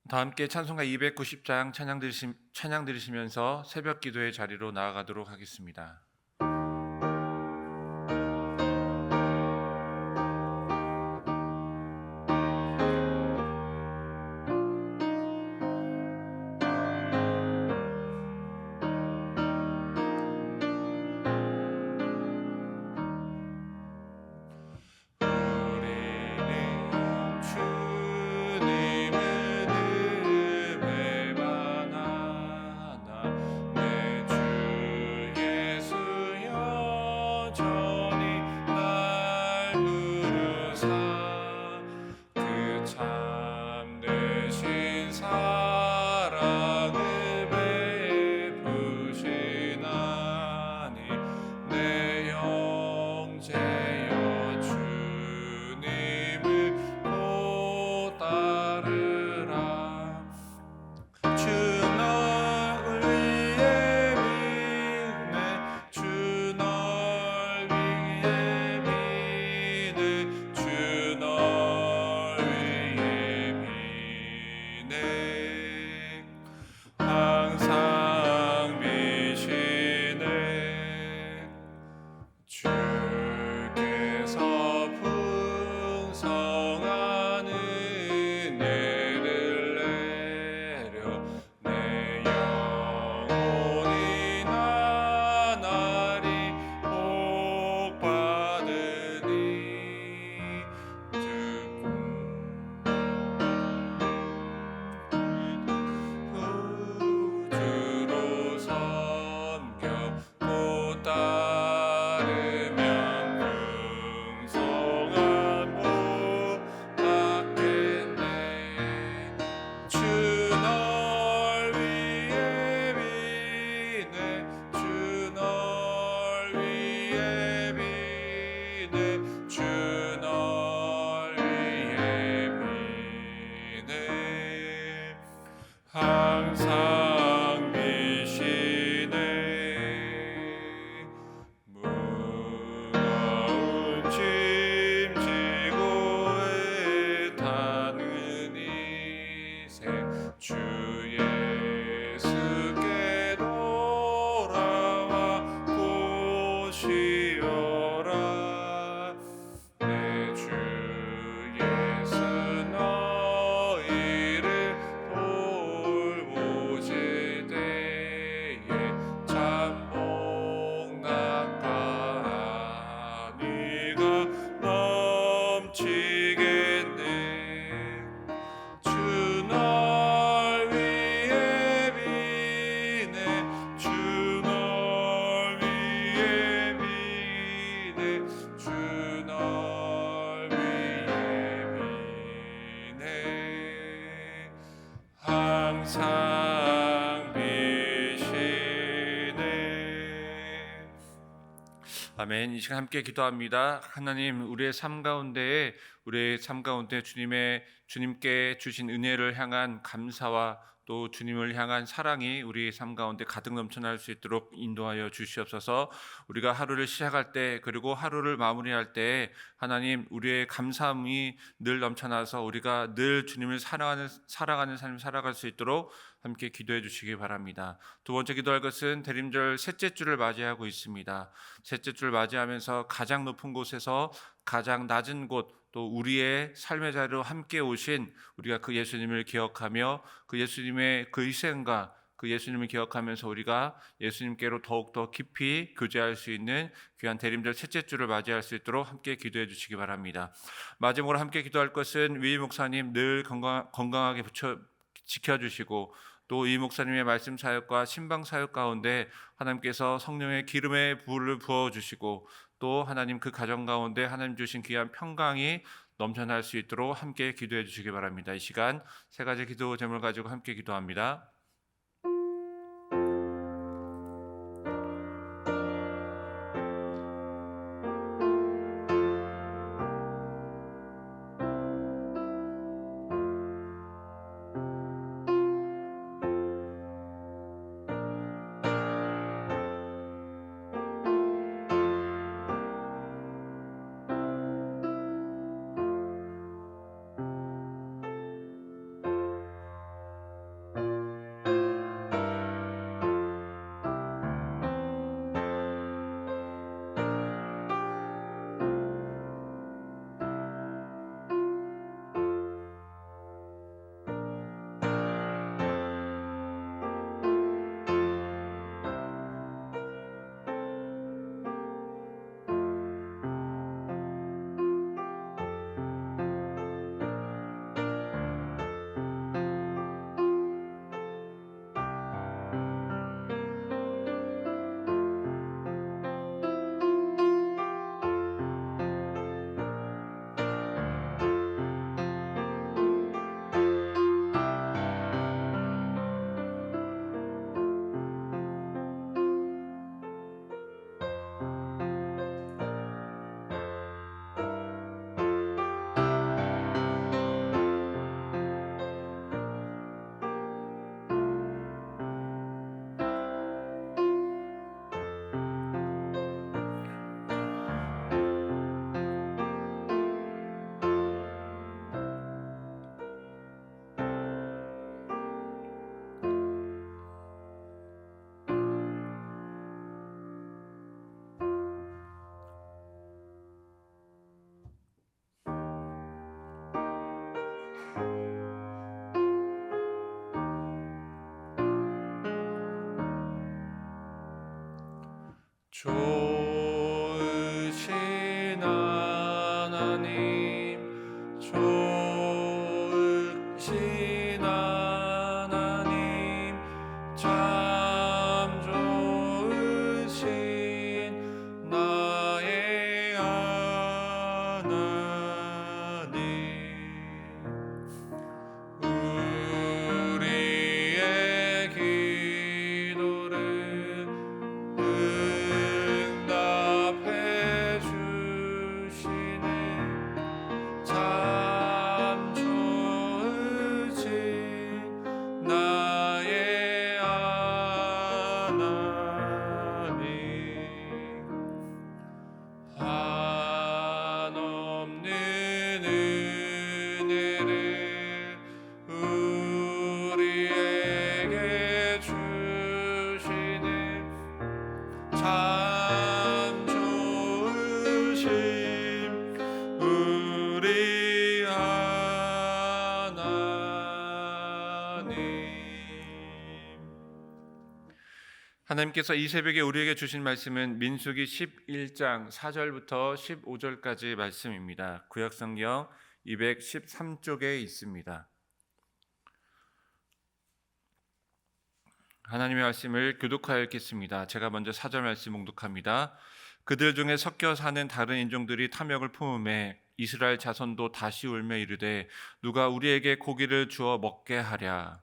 다 함께 찬송가 290장 찬양 들으시면서 새벽 기도의 자리로 나아가도록 하겠습니다. 항상 비시네 무거운 짐 지고 애타는 이생 주 예수께 돌아와 보시어라 내 주 예수 너희를 돌보실 때에 참 복락과 네가 넘치겠네 주 널 위해 비네 주 널 위해 비네 주 널 위해 비네 항상 비시네. 아멘. 이 시간 함께 기도합니다. 하나님, 우리의 삶 가운데 주님께 주신 은혜를 향한 감사와 또 주님을 향한 사랑이 우리 삶 가운데 가득 넘쳐날 수 있도록 인도하여 주시옵소서. 우리가 하루를 시작할 때 그리고 하루를 마무리할 때 하나님, 우리의 감사함이 늘 넘쳐나서 우리가 늘 주님을 사랑하는 삶을 살아갈 수 있도록 함께 기도해 주시기 바랍니다. 두 번째 기도할 것은 대림절 셋째 주를 맞이하고 있습니다. 셋째 주를 맞이하면서 가장 높은 곳에서 가장 낮은 곳, 또 우리의 삶의 자리로 함께 오신 우리가 그 예수님을 기억하며 그 예수님의 그 희생과 그 예수님을 기억하면서 우리가 예수님께로 더욱더 깊이 교제할 수 있는 귀한 대림절 셋째 주를 맞이할 수 있도록 함께 기도해 주시기 바랍니다. 마지막으로 함께 기도할 것은 위 목사님 늘 건강하게 지켜주시고 또 이 목사님의 말씀 사역과 신방 사역 가운데 하나님께서 성령의 기름의 불을 부어주시고 또 하나님 그 가정 가운데 하나님 주신 귀한 평강이 넘쳐날 수 있도록 함께 기도해 주시기 바랍니다. 이 시간 세 가지 기도 제목을 가지고 함께 기도합니다. 좋으신 하나님, 좋으신 하나님, 참 좋으신 나의 하나님. 우리의 기도를 응답해 주시는 참 좋으신 나의 하나님. 한없는 은혜를 우리에게 주시는 참 좋으신 우리 하나님. 하나님께서 이 새벽에 우리에게 주신 말씀은 민수기 11장 4절부터 15절까지 말씀입니다. 구약성경 213쪽에 있습니다. 하나님의 말씀을 교독하여 읽겠습니다. 제가 먼저 4절 말씀 봉독합니다. 그들 중에 섞여 사는 다른 인종들이 탐욕을 품음에 이스라엘 자손도 다시 울며 이르되 누가 우리에게 고기를 주어 먹게 하랴.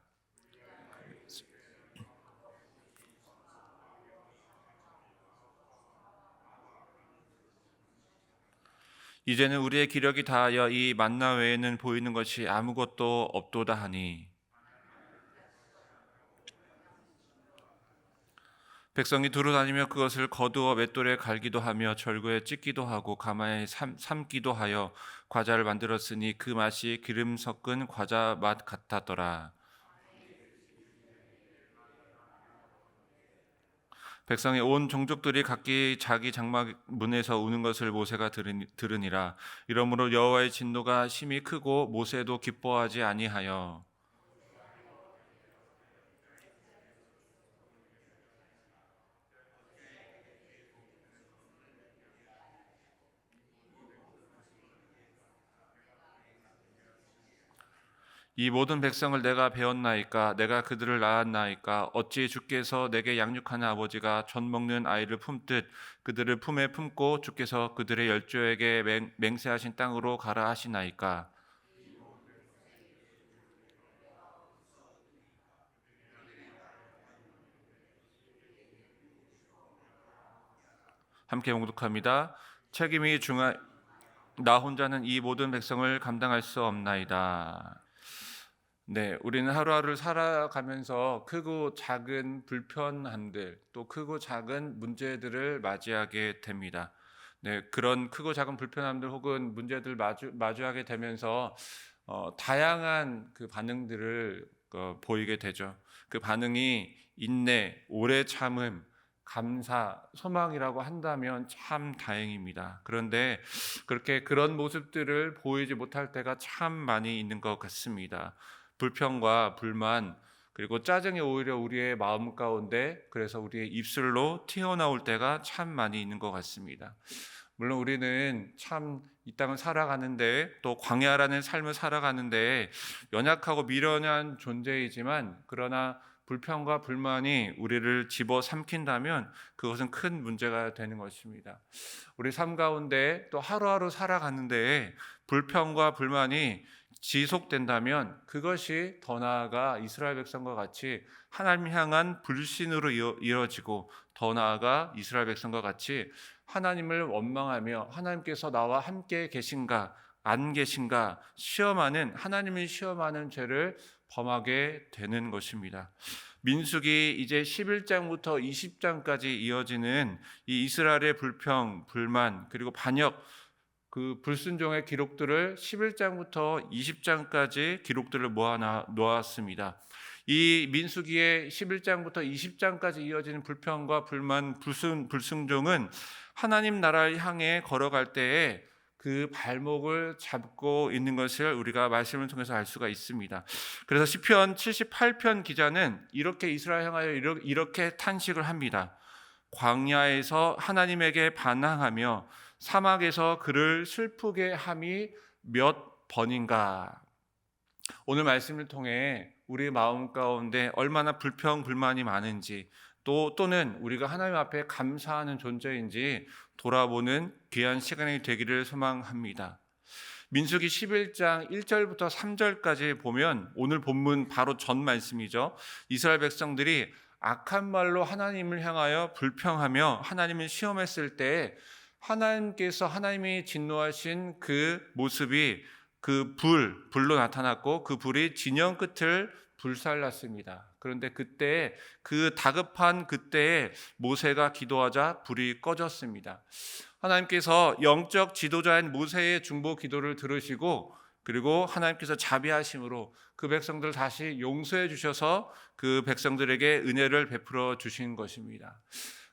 이제는 우리의 기력이 다하여 이 만나 외에는 보이는 것이 아무것도 없도다 하니 백성이 두루 다니며 그것을 거두어 맷돌에 갈기도 하며 절구에 찢기도 하고 가마에 삶기도 하여 과자를 만들었으니 그 맛이 기름 섞은 과자 맛 같았더라. 백성의 온 종족들이 각기 자기 장막 문에서 우는 것을 모세가 들으니라. 이러므로 여호와의 진노가 심히 크고 모세도 기뻐하지 아니하여 이 모든 백성을 내가 배웠나이까 내가 그들을 낳았나이까 어찌 주께서 내게 양육하는 아버지가 젖 먹는 아이를 품듯 그들을 품에 품고 주께서 그들의 열조에게 맹세하신 땅으로 가라 하시나이까. 함께 봉독합니다. 책임이 중하 나 혼자는 이 모든 백성을 감당할 수 없나이다. 네, 우리는 하루하루를 살아가면서 크고 작은 불편함들, 또 크고 작은 문제들을 맞이하게 됩니다. 네, 그런 크고 작은 불편함들 혹은 문제들 마주하게 되면서 다양한 그 반응들을 보이게 되죠. 그 반응이 인내, 오래 참음, 감사, 소망이라고 한다면 참 다행입니다. 그런데 그렇게 그런 모습들을 보이지 못할 때가 참 많이 있는 것 같습니다. 불평과 불만 그리고 짜증이 오히려 우리의 마음 가운데 그래서 우리의 입술로 튀어나올 때가 참 많이 있는 것 같습니다. 물론 우리는 참 이 땅을 살아가는데 또 광야라는 삶을 살아가는데 연약하고 미련한 존재이지만 그러나 불평과 불만이 우리를 집어삼킨다면 그것은 큰 문제가 되는 것입니다. 우리 삶 가운데 또 하루하루 살아가는데 불평과 불만이 지속된다면 그것이 더 나아가 이스라엘 백성과 같이 하나님 향한 불신으로 이어지고 더 나아가 이스라엘 백성과 같이 하나님을 원망하며 하나님께서 나와 함께 계신가 안 계신가 하나님을 시험하는 죄를 범하게 되는 것입니다. 민수기 이제 11장부터 20장까지 이어지는 이 이스라엘의 불평, 불만 그리고 반역 그 불순종의 기록들을 11장부터 20장까지 기록들을 모아 놓았습니다. 이 민수기의 11장부터 20장까지 이어지는 불평과 불만, 불순종은 하나님 나라를 향해 걸어갈 때에 그 발목을 잡고 있는 것을 우리가 말씀을 통해서 알 수가 있습니다. 그래서 시편 78편 기자는 이렇게 이스라엘 향하여 이렇게 탄식을 합니다. 광야에서 하나님에게 반항하며 사막에서 그를 슬프게 함이 몇 번인가. 오늘 말씀을 통해 우리 마음 가운데 얼마나 불평 불만이 많은지, 또는 우리가 하나님 앞에 감사하는 존재인지 돌아보는 귀한 시간이 되기를 소망합니다. 민수기 11장 1절부터 3절까지 보면 오늘 본문 바로 전 말씀이죠. 이스라엘 백성들이 악한 말로 하나님을 향하여 불평하며 하나님을 시험했을 때 하나님께서 하나님이 진노하신 그 모습이 그 불로 나타났고 그 불이 진영 끝을 불살랐습니다. 그런데 그때 그 다급한 그때에 모세가 기도하자 불이 꺼졌습니다. 하나님께서 영적 지도자인 모세의 중보 기도를 들으시고 그리고 하나님께서 자비하심으로 그 백성들을 다시 용서해 주셔서 그 백성들에게 은혜를 베풀어 주신 것입니다.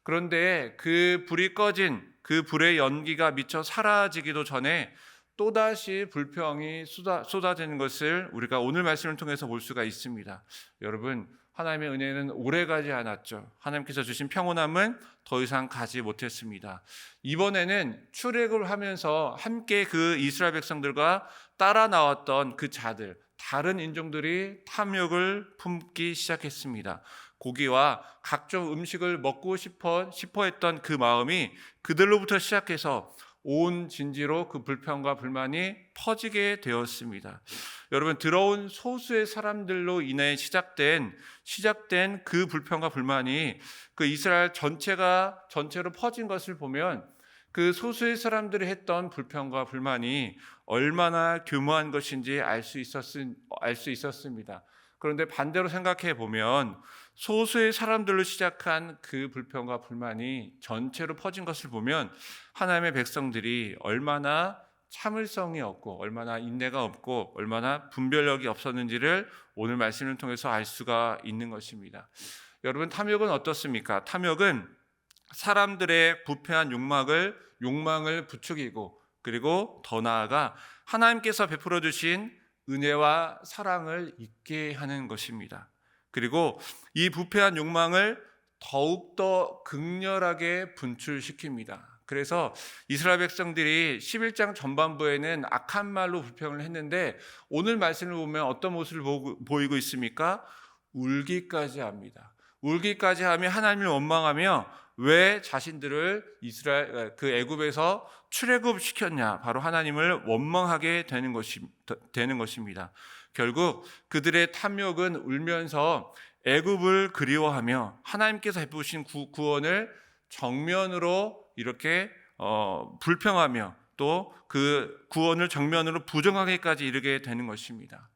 그런데 그 불이 꺼진 그 불의 연기가 미처 사라지기도 전에 또다시 불평이 쏟아지는 것을 우리가 오늘 말씀을 통해서 볼 수가 있습니다. 여러분, 하나님의 은혜는 오래 가지 않았죠. 하나님께서 주신 평온함은 더 이상 가지 못했습니다. 이번에는 출애굽을 하면서 함께 그 이스라엘 백성들과 따라 나왔던 그 자들, 다른 인종들이 탐욕을 품기 시작했습니다. 고기와 각종 음식을 먹고 싶어 했던 그 마음이 그들로부터 시작해서 온 진지로 그 불평과 불만이 퍼지게 되었습니다. 여러분, 들어온 소수의 사람들로 인해 시작된 그 불평과 불만이 그 이스라엘 전체로 퍼진 것을 보면 그 소수의 사람들이 했던 불평과 불만이 얼마나 교묘한 것인지 알 수 있었습니다. 그런데 반대로 생각해 보면 소수의 사람들로 시작한 그 불평과 불만이 전체로 퍼진 것을 보면 하나님의 백성들이 얼마나 참을성이 없고 얼마나 인내가 없고 얼마나 분별력이 없었는지를 오늘 말씀을 통해서 알 수가 있는 것입니다. 여러분, 탐욕은 어떻습니까? 탐욕은 사람들의 부패한 욕망을 부추기고 그리고 더 나아가 하나님께서 베풀어 주신 은혜와 사랑을 잊게 하는 것입니다. 그리고 이 부패한 욕망을 더욱더 극렬하게 분출시킵니다. 그래서 이스라엘 백성들이 11장 전반부에는 악한 말로 불평을 했는데 오늘 말씀을 보면 어떤 모습을 보이고 있습니까? 울기까지 합니다. 울기까지 하며 하나님을 원망하며 왜 자신들을 그 애굽에서 출애굽시켰냐, 바로 하나님을 원망하게 되는 것입니다. 결국 그들의 탐욕은 울면서 애굽을 그리워하며 하나님께서 베푸신 구원을 정면으로 이렇게 불평하며 또 그 구원을 정면으로 부정하기까지 이르게 되는 것입니다.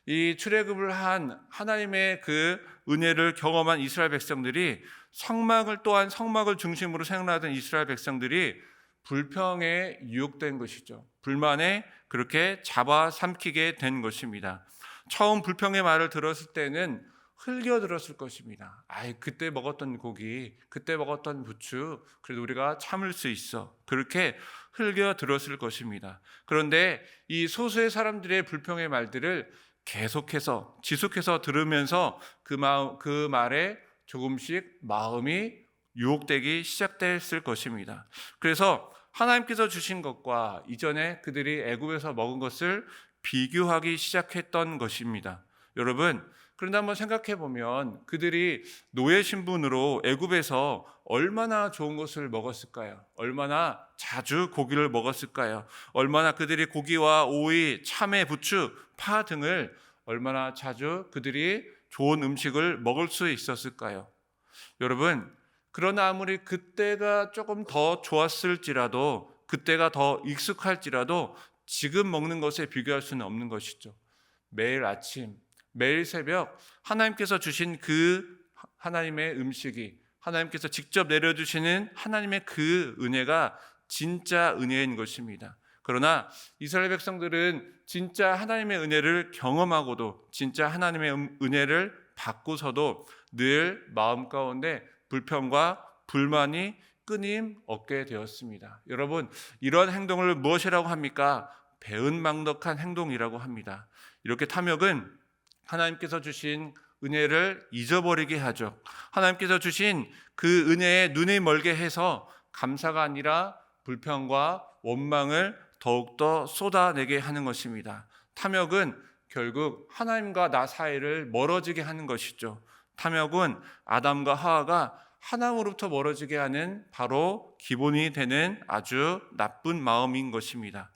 이 출애굽을 한 하나님의 그 은혜를 경험한 이스라엘 백성들이 성막을 중심으로 생활하던 이스라엘 백성들이 불평에 유혹된 것이죠. 불만에 그렇게 잡아삼키게 된 것입니다. 처음 불평의 말을 들었을 때는 흘겨 들었을 것입니다. 그때 먹었던 고기, 그때 먹었던 부추, 그래도 우리가 참을 수 있어. 그렇게 흘겨 들었을 것입니다. 그런데 이 소수의 사람들의 불평의 말들을 계속해서 지속해서 들으면서 그 말에 조금씩 마음이 유혹되기 시작됐을 것입니다. 그래서 하나님께서 주신 것과 이전에 그들이 애굽에서 먹은 것을 비교하기 시작했던 것입니다. 여러분, 그런데 한번 생각해 보면 그들이 노예 신분으로 애굽에서 얼마나 좋은 것을 먹었을까요? 얼마나 자주 고기를 먹었을까요? 얼마나 그들이 고기와 오이, 참외, 부추, 파 등을 얼마나 자주 그들이 좋은 음식을 먹을 수 있었을까요? 여러분, 그러나 아무리 그때가 조금 더 좋았을지라도, 그때가 더 익숙할지라도 지금 먹는 것에 비교할 수는 없는 것이죠. 매일 아침, 매일 새벽 하나님께서 주신 그 하나님의 음식이, 하나님께서 직접 내려주시는 하나님의 그 은혜가 진짜 은혜인 것입니다. 그러나 이스라엘 백성들은 진짜 하나님의 은혜를 경험하고도 진짜 하나님의 은혜를 받고서도 늘 마음 가운데 불평과 불만이 끊임없게 되었습니다. 여러분, 이런 행동을 무엇이라고 합니까? 배은망덕한 행동이라고 합니다. 이렇게 탐욕은 하나님께서 주신 은혜를 잊어버리게 하죠. 하나님께서 주신 그 은혜에 눈이 멀게 해서 감사가 아니라 불평과 원망을 더욱더 쏟아내게 하는 것입니다. 탐욕은 결국 하나님과 나 사이를 멀어지게 하는 것이죠. 탐욕은 아담과 하와가 하나님으로부터 멀어지게 하는 바로 기본이 되는 아주 나쁜 마음인 것입니다.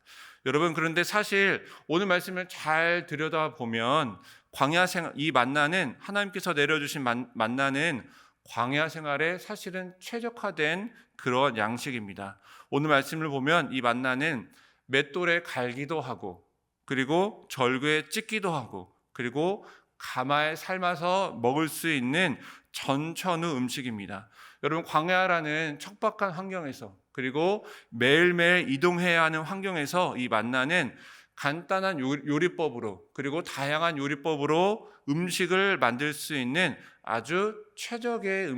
여러분, 그런데 사실 오늘 말씀을 잘 들여다보면 광야 생활, 이 만나는 하나님께서 내려주신 만나는 광야 생활에 사실은 최적화된 그런 양식입니다. 오늘 말씀을 보면 이 만나는 맷돌에 갈기도 하고, 그리고 절구에 찢기도 하고, 그리고 가마에 삶아서 먹을 수 있는 전천후 음식입니다. 여러분, 광야라는 척박한 환경에서, 그리고 매일매일 이동해야 하는 환경에서 이 만나는 간단한 요리법으로, 그리고 다양한 요리법으로 음식을 만들 수 있는 아주 최적의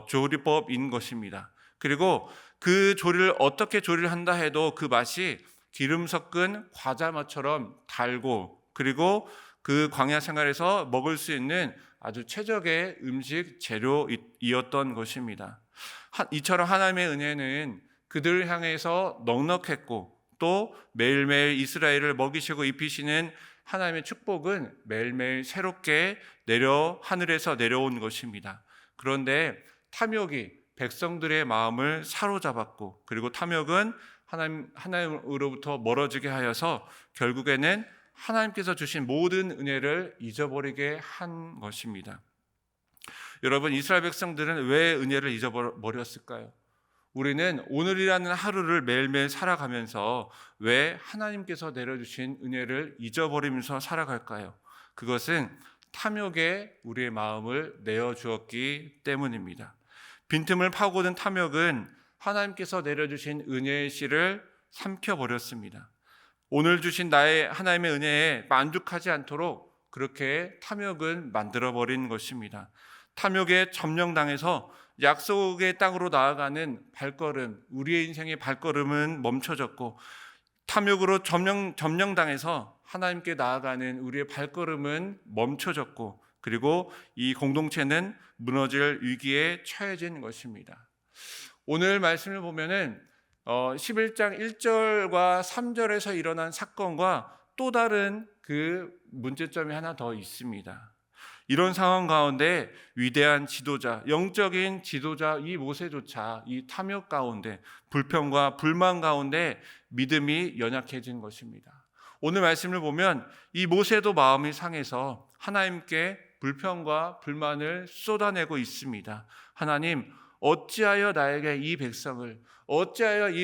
조리법인 것입니다. 그리고 그 조리를 어떻게 조리를 한다 해도 그 맛이 기름 섞은 과자 맛처럼 달고, 그리고 그 광야 생활에서 먹을 수 있는 아주 최적의 음식 재료이었던 것입니다. 이처럼 하나님의 은혜는 그들을 향해서 넉넉했고, 또 매일매일 이스라엘을 먹이시고 입히시는 하나님의 축복은 매일매일 새롭게 하늘에서 내려온 것입니다. 그런데 탐욕이 백성들의 마음을 사로잡았고, 그리고 탐욕은 하나님으로부터 멀어지게 하여서 결국에는 하나님께서 주신 모든 은혜를 잊어버리게 한 것입니다. 여러분, 이스라엘 백성들은 왜 은혜를 잊어버렸을까요? 우리는 오늘이라는 하루를 매일매일 살아가면서 왜 하나님께서 내려주신 은혜를 잊어버리면서 살아갈까요? 그것은 탐욕에 우리의 마음을 내어주었기 때문입니다. 빈틈을 파고든 탐욕은 하나님께서 내려주신 은혜의 씨를 삼켜버렸습니다. 오늘 주신 나의 하나님의 은혜에 만족하지 않도록 그렇게 탐욕은 만들어버린 것입니다. 탐욕에 점령당해서 약속의 땅으로 나아가는 발걸음, 우리의 인생의 발걸음은 멈춰졌고, 탐욕으로 점령당해서 하나님께 나아가는 우리의 발걸음은 멈춰졌고, 그리고 이 공동체는 무너질 위기에 처해진 것입니다. 오늘 말씀을 보면은 11장 1절과 3절에서 일어난 사건과 또 다른 그 문제점이 하나 더 있습니다. 이런 상황 가운데 위대한 지도자, 영적인 지도자 이 모세조차 이 탐욕 가운데, 불평과 불만 가운데 믿음이 연약해진 것입니다. 오늘 말씀을 보면 이 모세도 마음이 상해서 하나님께 불평과 불만을 쏟아내고 있습니다. 하나님, 어찌하여 이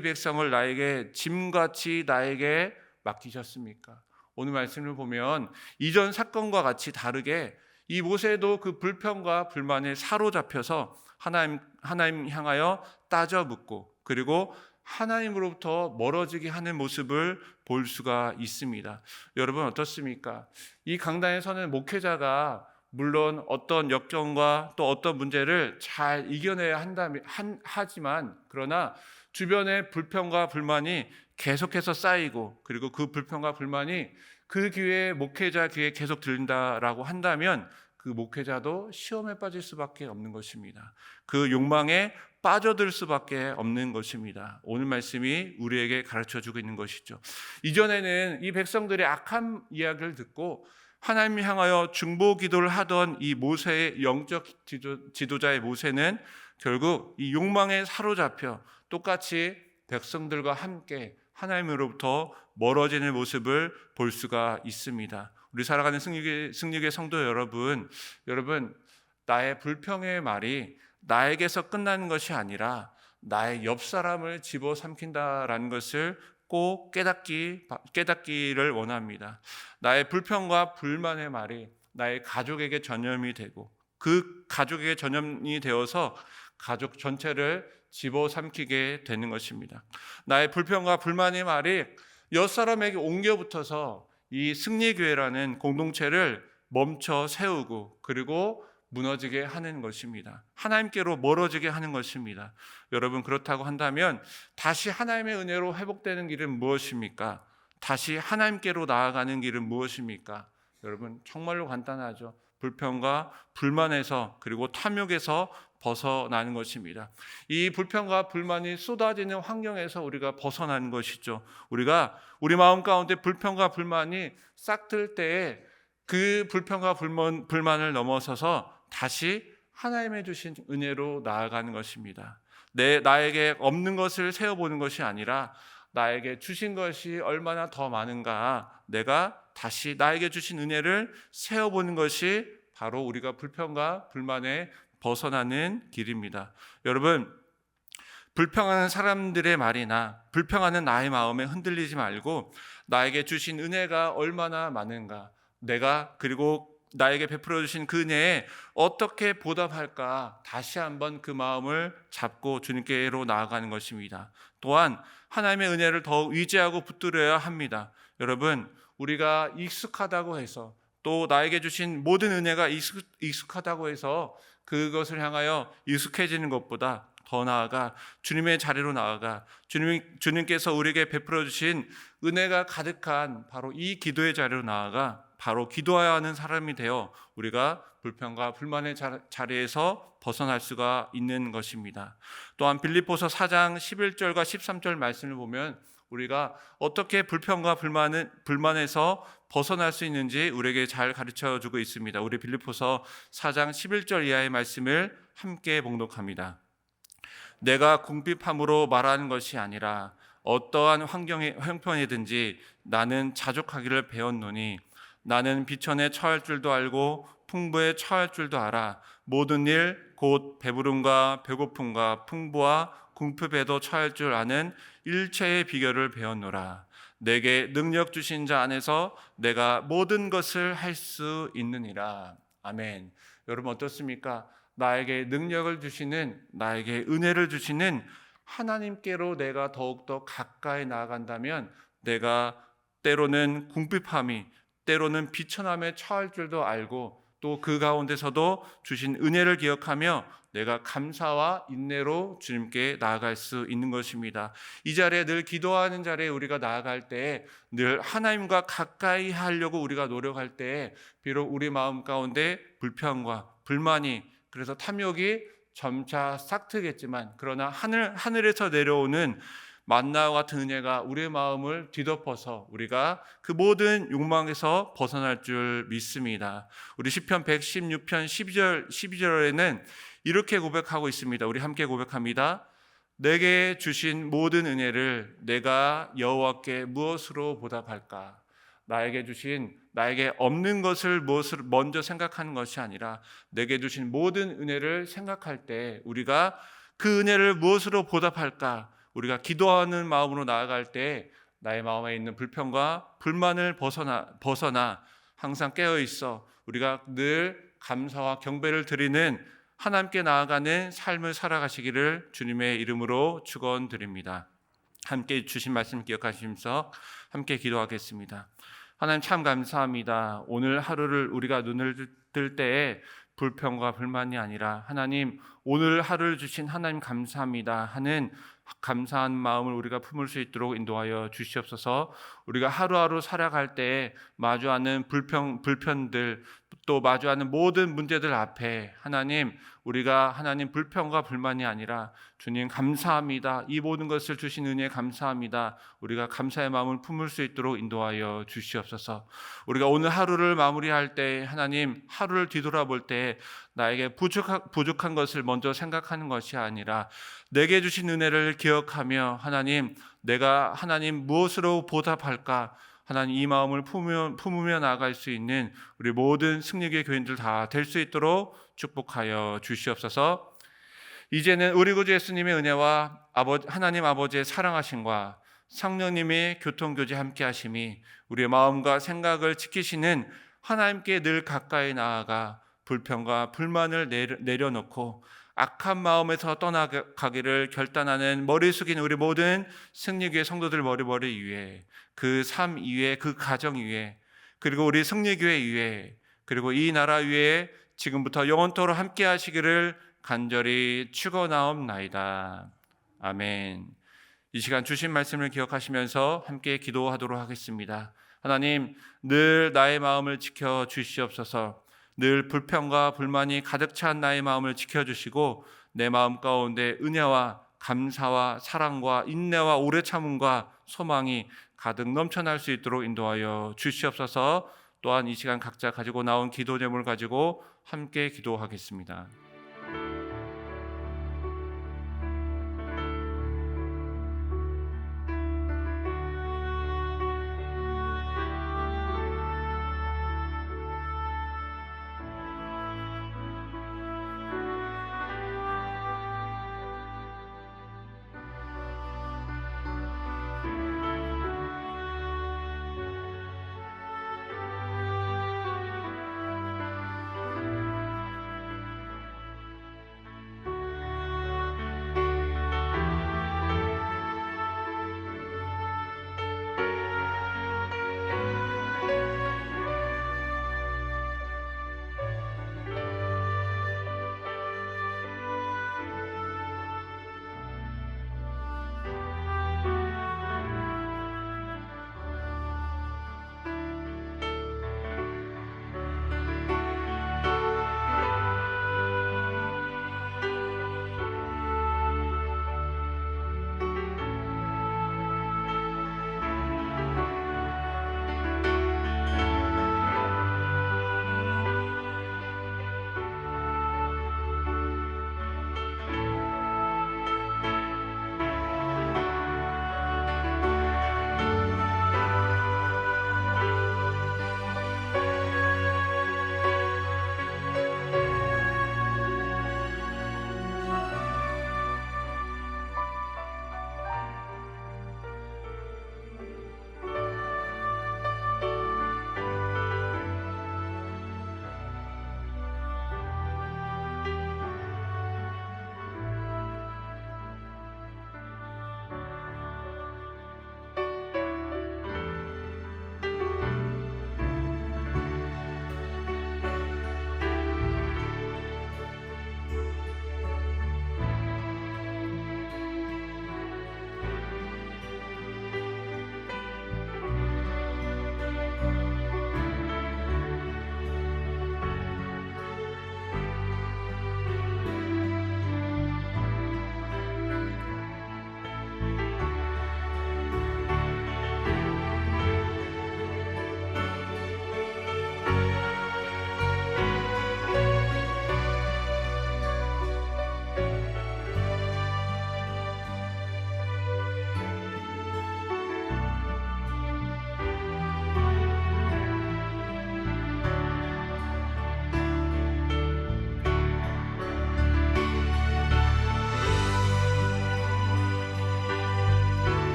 백성을 나에게 짐같이 나에게 맡기셨습니까? 오늘 말씀을 보면 이전 사건과 같이 다르게 이 모세도 그 불평과 불만에 사로잡혀서 하나님 향하여 따져 묻고, 그리고 하나님으로부터 멀어지게 하는 모습을 볼 수가 있습니다. 여러분, 어떻습니까? 이 강단에 서는 목회자가 물론 어떤 역경과 또 어떤 문제를 잘 이겨내야 하지만, 그러나 주변의 불평과 불만이 계속해서 쌓이고, 그리고 그 불평과 불만이 그 목회자 귀에 계속 들린다라고 한다면 그 목회자도 시험에 빠질 수밖에 없는 것입니다. 그 욕망에 빠져들 수밖에 없는 것입니다. 오늘 말씀이 우리에게 가르쳐주고 있는 것이죠. 이전에는 이 백성들의 악한 이야기를 듣고 하나님 향하여 중보 기도를 하던 이 모세의 영적 지도자의 모세는 결국 이 욕망에 사로잡혀 똑같이 백성들과 함께 하나님으로부터 멀어지는 모습을 볼 수가 있습니다. 우리 살아가는 승리의 성도 여러분, 나의 불평의 말이 나에게서 끝나는 것이 아니라 나의 옆 사람을 집어삼킨다라는 것을 꼭 깨닫기를 원합니다. 나의 불평과 불만의 말이 나의 가족에게 전염이 되고, 그 가족에게 전염이 되어서 가족 전체를 집어삼키게 되는 것입니다. 나의 불평과 불만의 말이 옆사람에게 옮겨 붙어서 이 승리교회라는 공동체를 멈춰 세우고, 그리고 무너지게 하는 것입니다. 하나님께로 멀어지게 하는 것입니다. 여러분, 그렇다고 한다면 다시 하나님의 은혜로 회복되는 길은 무엇입니까? 다시 하나님께로 나아가는 길은 무엇입니까? 여러분, 정말로 간단하죠. 불평과 불만에서 그리고 탐욕에서 벗어나는 것입니다. 이 불평과 불만이 쏟아지는 환경에서 우리가 벗어나는 것이죠. 우리가 우리 마음 가운데 불평과 불만이 싹틀 때에 그 불평과 불만을 넘어서서 다시 하나님의 주신 은혜로 나아가는 것입니다. 나에게 없는 것을 세어보는 것이 아니라 나에게 주신 것이 얼마나 더 많은가, 내가 다시 나에게 주신 은혜를 세어보는 것이 바로 우리가 불평과 불만에 벗어나는 길입니다. 여러분, 불평하는 사람들의 말이나 불평하는 나의 마음에 흔들리지 말고 나에게 주신 은혜가 얼마나 많은가, 내가 그리고 나에게 베풀어 주신 그 은혜에 어떻게 보답할까 다시 한번 그 마음을 잡고 주님께로 나아가는 것입니다. 또한 하나님의 은혜를 더욱 의지하고 붙들어야 합니다. 여러분, 우리가 익숙하다고 해서 또 나에게 주신 모든 은혜가 익숙하다고 해서 그것을 향하여 익숙해지는 것보다 더 나아가 주님의 자리로 나아가 주님께서 우리에게 베풀어 주신 은혜가 가득한 바로 이 기도의 자리로 나아가 바로 기도해야 하는 사람이 되어 우리가 불평과 불만의 자리에서 벗어날 수가 있는 것입니다. 또한 빌립보서 4장 11절과 13절 말씀을 보면 우리가 어떻게 불평과 불만에서 벗어날 수 있는지 우리에게 잘 가르쳐주고 있습니다. 우리 빌립보서 4장 11절 이하의 말씀을 함께 봉독합니다. 내가 궁핍함으로 말하는 것이 아니라 어떠한 형편이든지 나는 자족하기를 배웠노니 나는 비천에 처할 줄도 알고 풍부에 처할 줄도 알아 모든 일 곧 배부름과 배고픔과 풍부와 궁핍에도 처할 줄 아는 일체의 비결을 배웠노라. 내게 능력 주신 자 안에서 내가 모든 것을 할 수 있느니라. 아멘. 여러분 어떻습니까? 나에게 능력을 주시는, 나에게 은혜를 주시는 하나님께로 내가 더욱더 가까이 나아간다면 내가 때로는 궁핍함이, 때로는 비천함에 처할 줄도 알고 또 그 가운데서도 주신 은혜를 기억하며 내가 감사와 인내로 주님께 나아갈 수 있는 것입니다. 이 자리에 늘 기도하는 자리에 우리가 나아갈 때 늘 하나님과 가까이 하려고 우리가 노력할 때 비록 우리 마음 가운데 불평과 불만이, 그래서 탐욕이 점차 싹트겠지만 그러나 하늘에서 내려오는 만나와 같은 은혜가 우리의 마음을 뒤덮어서 우리가 그 모든 욕망에서 벗어날 줄 믿습니다. 우리 시편 116편 12절에는 이렇게 고백하고 있습니다. 우리 함께 고백합니다. 내게 주신 모든 은혜를 내가 여호와께 무엇으로 보답할까? 나에게 없는 것을 무엇을 먼저 생각하는 것이 아니라 내게 주신 모든 은혜를 생각할 때 우리가 그 은혜를 무엇으로 보답할까? 우리가 기도하는 마음으로 나아갈 때 나의 마음에 있는 불평과 불만을 벗어나 항상 깨어 있어 우리가 늘 감사와 경배를 드리는 하나님께 나아가는 삶을 살아가시기를 주님의 이름으로 축원드립니다. 함께 주신 말씀 기억하시면서 함께 기도하겠습니다. 하나님 참 감사합니다. 오늘 하루를 우리가 눈을 뜰 때에 불평과 불만이 아니라 하나님 오늘 하루를 주신 하나님 감사합니다 하는 감사한 마음을 우리가 품을 수 있도록 인도하여 주시옵소서. 우리가 하루하루 살아갈 때 마주하는 불편들 또 마주하는 모든 문제들 앞에 하나님 우리가 하나님 불평과 불만이 아니라 주님 감사합니다. 이 모든 것을 주신 은혜에 감사합니다. 우리가 감사의 마음을 품을 수 있도록 인도하여 주시옵소서. 우리가 오늘 하루를 마무리할 때 하나님 하루를 뒤돌아볼 때 나에게 부족한 것을 먼저 생각하는 것이 아니라 내게 주신 은혜를 기억하며 하나님 내가 하나님 무엇으로 보답할까? 하나님 이 마음을 품으며 나아갈 수 있는 우리 모든 승리교회 교인들 다 될 수 있도록 축복하여 주시옵소서. 이제는 우리 구주 예수님의 은혜와 하나님 아버지의 사랑하심과 성령님의 교통교제 함께 하심이 우리의 마음과 생각을 지키시는 하나님께 늘 가까이 나아가 불평과 불만을 내려놓고 악한 마음에서 떠나가기를 결단하는 머리 숙인 우리 모든 승리교회 성도들 머리 위에 그 삶 위에 그 가정 위에 그리고 우리 승리교회 위에 그리고 이 나라 위에 지금부터 영원토록 함께 하시기를 간절히 축원하옵나이다. 아멘. 이 시간 주신 말씀을 기억하시면서 함께 기도하도록 하겠습니다. 하나님 늘 나의 마음을 지켜 주시옵소서. 늘 불평과 불만이 가득 찬 나의 마음을 지켜주시고 내 마음 가운데 은혜와 감사와 사랑과 인내와 오래 참음과 소망이 가득 넘쳐날 수 있도록 인도하여 주시옵소서. 또한 이 시간 각자 가지고 나온 기도 제목을 가지고 함께 기도하겠습니다.